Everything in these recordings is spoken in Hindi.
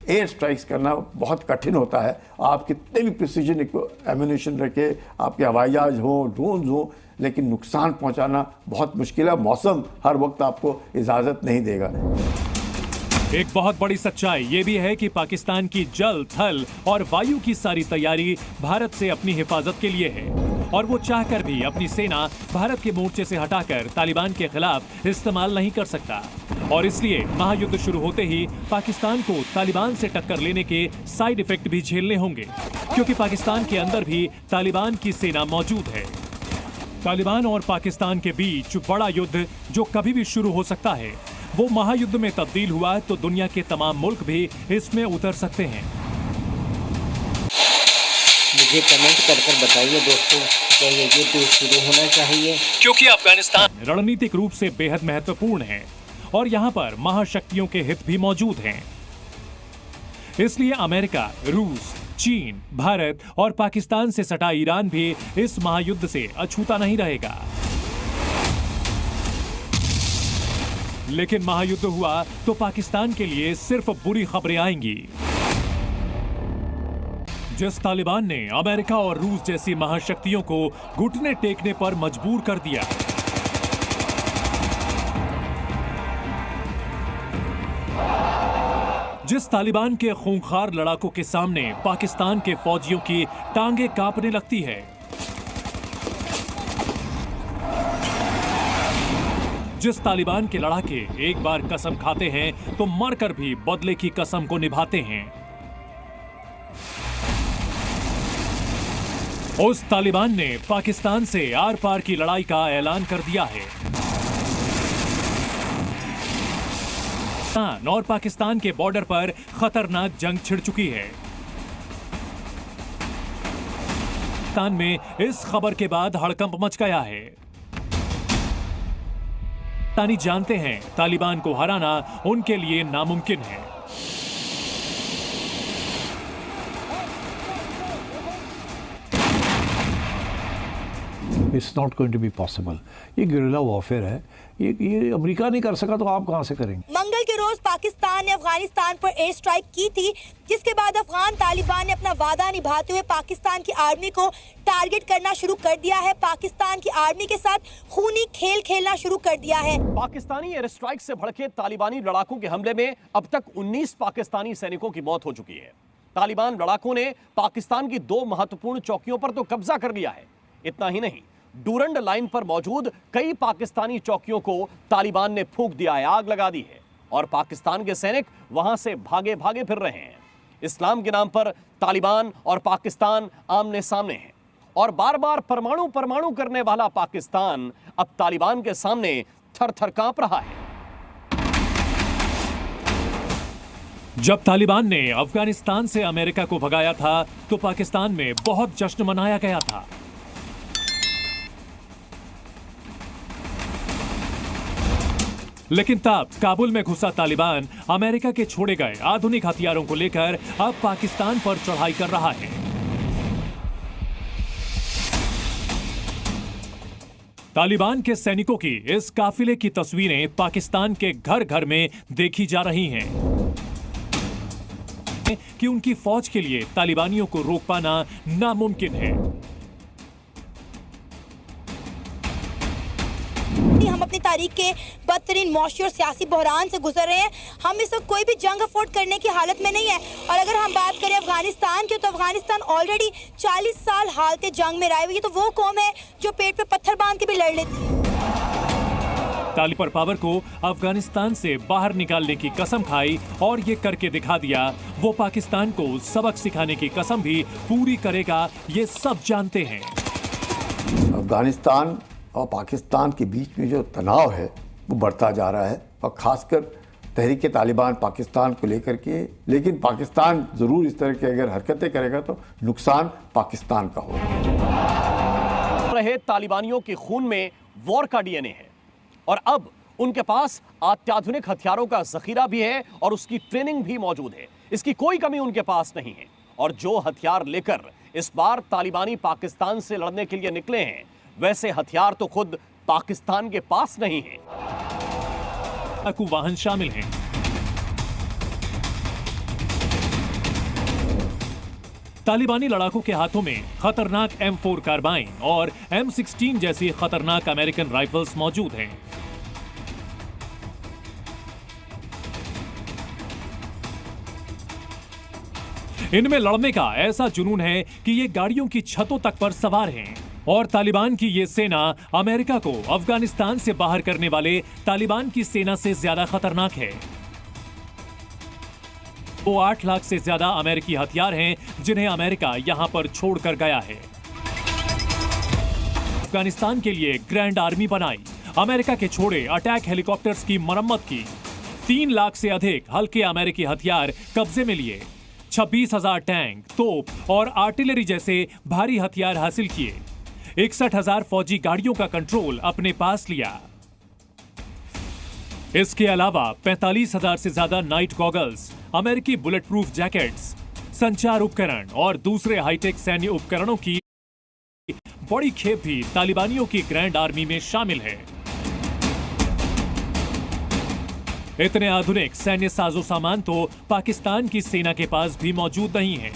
एयर स्ट्राइक्स करना बहुत कठिन होता है। आप कितने भी प्रिसीजन एम्यूनिशन रखे, आपके हवाई जहाज हो, ड्रोन्स हो, लेकिन नुकसान पहुंचाना बहुत मुश्किल है। मौसम हर वक्त आपको इजाज़त नहीं देगा। एक बहुत बड़ी सच्चाई ये भी है कि पाकिस्तान की जल, थल और वायु की सारी तैयारी भारत से अपनी हिफाजत के लिए है और वो चाहकर भी अपनी सेना भारत के मोर्चे से हटाकर तालिबान के खिलाफ इस्तेमाल नहीं कर सकता। और इसलिए महायुद्ध शुरू होते ही पाकिस्तान को तालिबान से टक्कर लेने के साइड इफेक्ट भी झेलने होंगे, क्योंकि पाकिस्तान के अंदर भी तालिबान की सेना मौजूद है। तालिबान और पाकिस्तान के बीच बड़ा युद्ध जो कभी भी शुरू हो सकता है, वो महायुद्ध में तब्दील हुआ तो दुनिया के तमाम मुल्क भी इसमें उतर सकते हैं। मुझे कमेंट कर बताइए दोस्तों, क्या ये युद्ध शुरू होना चाहिए? क्योंकि अफगानिस्तान रणनीतिक रूप से बेहद महत्वपूर्ण है और यहाँ पर महाशक्तियों के हित भी मौजूद हैं। इसलिए अमेरिका, रूस, चीन, भारत और पाकिस्तान से सटा ईरान भी इस महायुद्ध से अछूता नहीं रहेगा। लेकिन महायुद्ध हुआ तो पाकिस्तान के लिए सिर्फ बुरी खबरें आएंगी। जिस तालिबान ने अमेरिका और रूस जैसी महाशक्तियों को घुटने टेकने पर मजबूर कर दिया, जिस तालिबान के खूंखार लड़ाकों के सामने पाकिस्तान के फौजियों की टांगें कांपने लगती है, जिस तालिबान के लड़ाके एक बार कसम खाते हैं तो मरकर भी बदले की कसम को निभाते हैं, उस तालिबान ने पाकिस्तान से आर पार की लड़ाई का ऐलान कर दिया है। और पाकिस्तान के बॉर्डर पर खतरनाक जंग छिड़ चुकी है। पाकिस्तान में इस खबर के बाद हड़कंप मच गया है। पाकिस्तानी जानते हैं तालिबान को हराना उनके लिए नामुमकिन है। It's not going to be possible. ये गुरिल्ला वॉरफेयर है, ये अमेरिका नहीं कर सका तो आप कहां से करेंगे? मंगल के रोज पाकिस्तान ने अफगानिस्तान पर एयर स्ट्राइक की थी, जिसके बाद अफगान तालिबान ने अपना वादा निभाते हुए पाकिस्तान की आर्मी को टारगेट करना शुरू कर दिया है। पाकिस्तान की आर्मी के साथ खूनी खेल खेलना शुरू कर दिया है। पाकिस्तानी एयर स्ट्राइक से भड़के तालिबानी लड़ाकों के हमले में अब तक 19 पाकिस्तानी सैनिकों की मौत हो चुकी है। तालिबान लड़ाकों ने पाकिस्तान की 2 महत्वपूर्ण चौकियों पर तो कब्जा कर लिया है। इतना ही नहीं, डूरंड लाइन पर मौजूद कई पाकिस्तानी चौकियों को तालिबान ने फूंक दिया है, आग लगा दी है और पाकिस्तान के सैनिक वहां से भागे भागे फिर रहे हैं। इस्लाम के नाम पर तालिबान और पाकिस्तान आमने सामने हैं और बार बार परमाणु करने वाला पाकिस्तान अब तालिबान के सामने थर थर कांप रहा है। जब तालिबान ने अफगानिस्तान से अमेरिका को भगाया था तो पाकिस्तान में बहुत जश्न मनाया गया था। लेकिन तब काबुल में घुसा तालिबान अमेरिका के छोड़े गए आधुनिक हथियारों को लेकर अब पाकिस्तान पर चढ़ाई कर रहा है। तालिबान के सैनिकों की इस काफिले की तस्वीरें पाकिस्तान के घर घर में देखी जा रही हैं कि उनकी फौज के लिए तालिबानियों को रोक पाना नामुमकिन है। हम अपनी तारीख के बदतरीन मौशी और सियासी बहरान से गुजर रहे हैं। हम इस वक्त कोई भी जंग अफोर्ड करने की हालत में नहीं है। और अगर हम बात करें अफगानिस्तान की, तो अफगानिस्तान ऑलरेडी 40 साल हालते जंग में रही हुई है। तो वो कौम है जो पेट पे पत्थर बांध के भी लड़ लेती है। तालिबान पावर को अफगानिस्तान से बाहर निकालने की कसम खाई और ये करके दिखा दिया। वो पाकिस्तान को सबक सिखाने की कसम भी पूरी करेगा, ये सब जानते हैं। अफगानिस्तान और पाकिस्तान के बीच में जो तनाव है वो बढ़ता जा रहा है और ख़ासकर तहरीक तालिबान पाकिस्तान को लेकर के। लेकिन पाकिस्तान ज़रूर इस तरह की अगर हरकतें करेगा तो नुकसान पाकिस्तान का होगा। रहे तालिबानियों के खून में वॉर का डीएनए है और अब उनके पास अत्याधुनिक हथियारों का जखीरा भी है और उसकी ट्रेनिंग भी मौजूद है। इसकी कोई कमी उनके पास नहीं है। और जो हथियार लेकर इस बार तालिबानी पाकिस्तान से लड़ने के लिए निकले हैं, वैसे हथियार तो खुद पाकिस्तान के पास नहीं है। वाहन शामिल हैं। तालिबानी लड़ाकों के हाथों में खतरनाक M4 कार्बाइन और M16 जैसी खतरनाक अमेरिकन राइफल्स मौजूद हैं। इनमें लड़ने का ऐसा जुनून है कि ये गाड़ियों की छतों तक पर सवार हैं और तालिबान की ये सेना अमेरिका को अफगानिस्तान से बाहर करने वाले तालिबान की सेना से ज्यादा खतरनाक है। वो 8 लाख से ज्यादा अमेरिकी हथियार हैं जिन्हें अमेरिका यहां पर छोड़कर गया है। अफगानिस्तान के लिए ग्रैंड आर्मी बनाई, अमेरिका के छोड़े अटैक हेलीकॉप्टर्स की मरम्मत की, 3 लाख से अधिक हल्के अमेरिकी हथियार कब्जे में लिए, 26,000 टैंक, तोप और आर्टिलरी जैसे भारी हथियार हासिल किए, 61,000 फौजी गाड़ियों का कंट्रोल अपने पास लिया। इसके अलावा 45,000 से ज्यादा नाइट गॉगल्स, अमेरिकी बुलेट प्रूफ जैकेट्स, संचार उपकरण और दूसरे हाईटेक सैन्य उपकरणों की बड़ी खेप भी तालिबानियों की ग्रैंड आर्मी में शामिल है। इतने आधुनिक सैन्य साजो सामान तो पाकिस्तान की सेना के पास भी मौजूद नहीं है।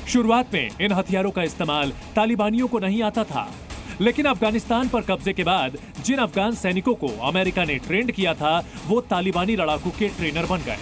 शुरुआत में इन हथियारों का इस्तेमाल तालिबानियों को नहीं आता था, लेकिन अफगानिस्तान पर कब्जे के बाद जिन अफगान सैनिकों को अमेरिका ने ट्रेंड किया था वो तालिबानी लड़ाकू के ट्रेनर बन गए।